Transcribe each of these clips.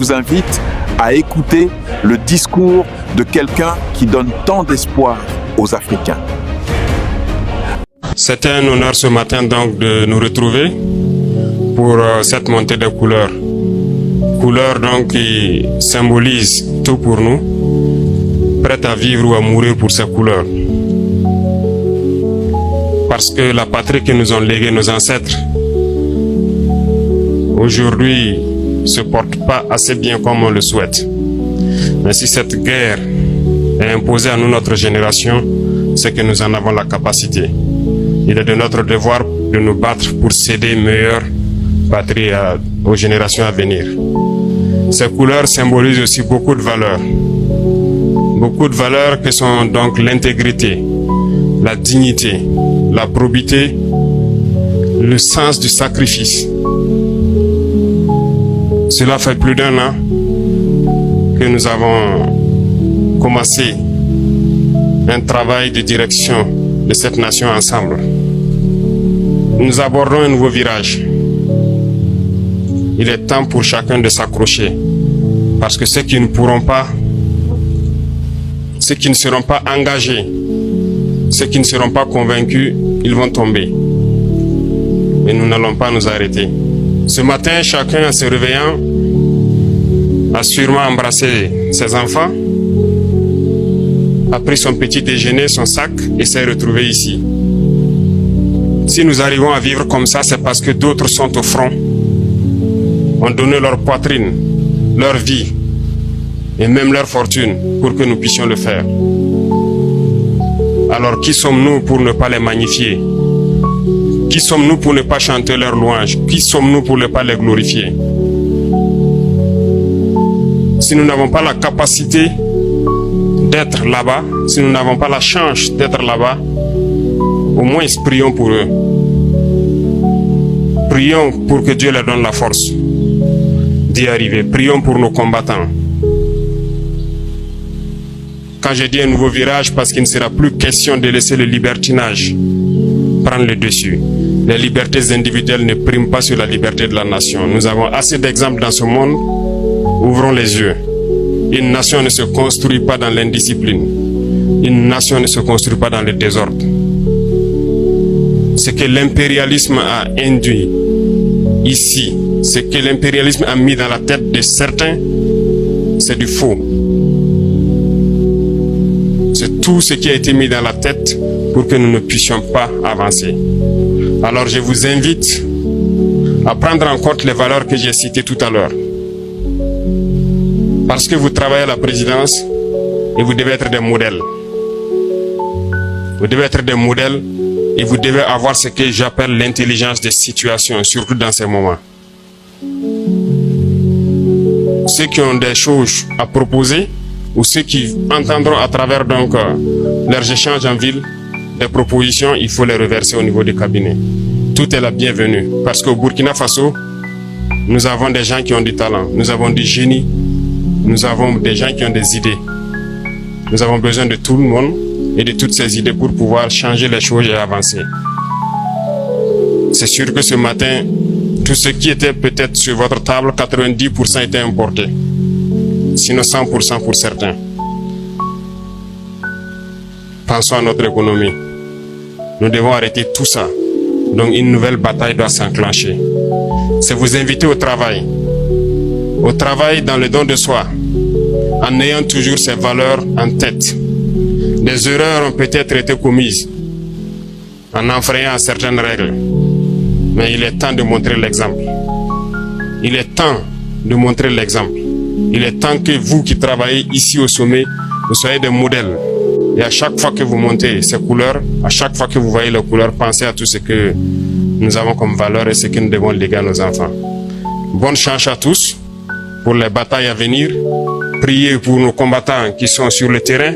vous invite à écouter le discours de quelqu'un qui donne tant d'espoir aux Africains. C'était un honneur ce matin donc de nous retrouver pour cette montée de couleurs. Couleurs donc qui symbolisent tout pour nous, prêts à vivre ou à mourir pour ces couleurs. Parce que la patrie que nous ont léguée nos ancêtres, aujourd'hui, ne se porte pas assez bien comme on le souhaite. Mais si cette guerre est imposée à nous, notre génération, c'est que nous en avons la capacité. Il est de notre devoir de nous battre pour céder une meilleure patrie aux générations à venir. Ces couleurs symbolisent aussi beaucoup de valeurs. Beaucoup de valeurs que sont donc l'intégrité, la dignité, la probité, le sens du sacrifice. Cela fait plus d'1 an que nous avons commencé un travail de direction de cette nation ensemble. Nous abordons un nouveau virage. Il est temps pour chacun de s'accrocher, parce que ceux qui ne pourront pas, ceux qui ne seront pas engagés, ceux qui ne seront pas convaincus, ils vont tomber. Et nous n'allons pas nous arrêter. Ce matin, chacun en se réveillant a sûrement embrassé ses enfants, a pris son petit déjeuner, son sac et s'est retrouvé ici. Si nous arrivons à vivre comme ça, c'est parce que d'autres sont au front, ont donné leur poitrine, leur vie et même leur fortune pour que nous puissions le faire. Alors qui sommes-nous pour ne pas les magnifier? Qui sommes-nous pour ne pas chanter leurs louanges? Qui sommes-nous pour ne pas les glorifier? Si nous n'avons pas la capacité d'être là-bas, si nous n'avons pas la chance d'être là-bas, au moins prions pour eux. Prions pour que Dieu leur donne la force d'y arriver. Prions pour nos combattants. Quand je dis un nouveau virage, parce qu'il ne sera plus question de laisser le libertinage prendre le dessus. Les libertés individuelles ne priment pas sur la liberté de la nation. Nous avons assez d'exemples dans ce monde. Ouvrons les yeux. Une nation ne se construit pas dans l'indiscipline. Une nation ne se construit pas dans le désordre. Ce que l'impérialisme a induit ici, ce que l'impérialisme a mis dans la tête de certains, c'est du faux. C'est tout ce qui a été mis dans la tête pour que nous ne puissions pas avancer. Alors je vous invite à prendre en compte les valeurs que j'ai citées tout à l'heure. Parce que vous travaillez à la présidence et vous devez être des modèles. Vous devez être des modèles et vous devez avoir ce que j'appelle l'intelligence des situations, surtout dans ces moments. Ceux qui ont des choses à proposer ou ceux qui entendront à travers donc leurs échanges en ville des propositions, il faut les reverser au niveau du cabinet. Tout est la bienvenue parce qu'au Burkina Faso, nous avons des gens qui ont du talent, nous avons du génie, nous avons des gens qui ont des idées. Nous avons besoin de tout le monde et de toutes ces idées pour pouvoir changer les choses et avancer. C'est sûr que ce matin, tout ce qui était peut-être sur votre table, 90% était importé. Sinon 100% pour certains. Pensons à notre économie. Nous devons arrêter tout ça. Donc une nouvelle bataille doit s'enclencher. C'est vous inviter au travail. Au travail dans le don de soi, en ayant toujours ces valeurs en tête. Des erreurs ont peut-être été commises en enfreignant certaines règles. Mais il est temps de montrer l'exemple. Il est temps de montrer l'exemple. Il est temps que vous qui travaillez ici au sommet, vous soyez des modèles. Et à chaque fois que vous montez ces couleurs, à chaque fois que vous voyez les couleurs, pensez à tout ce que nous avons comme valeur et ce que nous devons léguer à nos enfants. Bonne chance à tous pour les batailles à venir. Priez pour nos combattants qui sont sur le terrain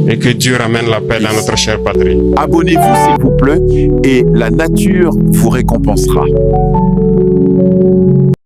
et que Dieu ramène la paix dans notre chère patrie. Abonnez-vous s'il vous plaît et la nature vous récompensera.